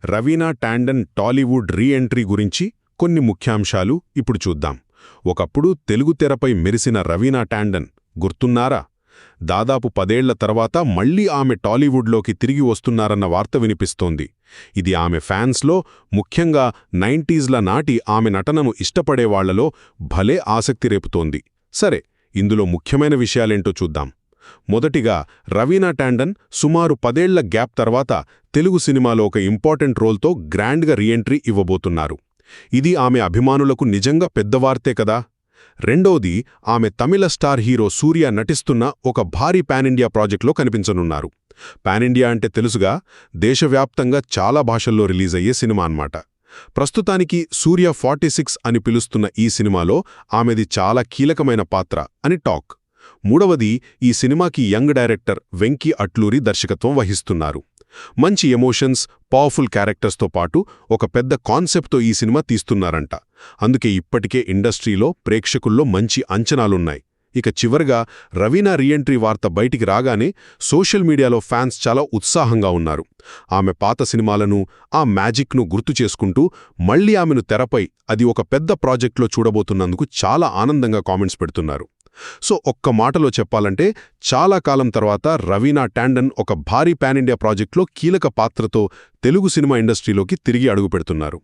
Raveena Tandon Tollywood re entry గురించి కొన్ని ముఖ్యాంశాలు ఇప్పుడు చూద్దాం. ఒకప్పుడు తెలుగు తెరపై మెరిసిన రవీనా టాండన్ గుర్తున్నారా? దాదాపు 10 ఏళ్ల తర్వాత మళ్లీ ఆమె టాలీవుడ్లోకి తిరిగి వస్తున్నారన్న వార్త వినిపిస్తోంది. ఇది ఆమె ఫ్యాన్స్లో, ముఖ్యంగా 90స్ల నాటి ఆమె నటనను ఇష్టపడేవాళ్లలో భలే ఆసక్తి రేపుతోంది. సరే, ఇందులో ముఖ్యమైన విషయాలేంటో చూద్దాం. మొదటిగా, రవీనా టాండన్ సుమారు 10 ఏళ్ల గ్యాప్ తర్వాత తెలుగు సినిమాలో ఒక ఇంపార్టెంట్ రోల్తో గ్రాండ్గా రీఎంట్రీ ఇవ్వబోతున్నారు. ఇది ఆమె అభిమానులకు నిజంగా పెద్దవార్తే కదా. రెండోది, ఆమె తమిళ స్టార్ హీరో సూర్య నటిస్తున్న ఒక భారీ పాన్ ఇండియా ప్రాజెక్ట్లో కనిపించనున్నారు. పాన్ ఇండియా అంటే తెలుసుగా, దేశవ్యాప్తంగా చాలా భాషల్లో రిలీజ్ అయ్యే సినిమా అన్నమాట. ప్రస్తుతానికి సూర్య 46 అని పిలుస్తున్న ఈ సినిమాలో ఆమెది చాలా కీలకమైన పాత్ర అని టాక్. మూడవది, ఈ సినిమాకి యంగ్ డైరెక్టర్ వెంకీ అట్లూరి దర్శకత్వం వహిస్తున్నారు. మంచి ఎమోషన్స్, పవర్ఫుల్ క్యారెక్టర్స్తో పాటు ఒక పెద్ద కాన్సెప్ట్తో ఈ సినిమా తీస్తున్నారంట. అందుకే ఇప్పటికే ఇండస్ట్రీలో, ప్రేక్షకుల్లో మంచి అంచనాలున్నాయి. ఇక చివరగా, రవీనా రీఎంట్రీ వార్త బయటికి రాగానే సోషల్ మీడియాలో ఫ్యాన్స్ చాలా ఉత్సాహంగా ఉన్నారు. ఆమె పాత సినిమాలను, ఆ మ్యాజిక్ను గుర్తు చేసుకుంటూ మళ్లీ ఆమెను తెరపై, అది ఒక పెద్ద ప్రాజెక్ట్లో చూడబోతున్నందుకు చాలా ఆనందంగా కామెంట్స్ పెడుతున్నారు. సో ఒక్క మాటలో చెప్పాలంటే, చాలా కాలం తర్వాత రవీనా టాండన్ ఒక భారీ పాన్ ఇండియా ప్రాజెక్ట్లో కీలక పాత్రతో తెలుగు సినిమా ఇండస్ట్రీలోకి తిరిగి అడుగుపెడుతున్నారు.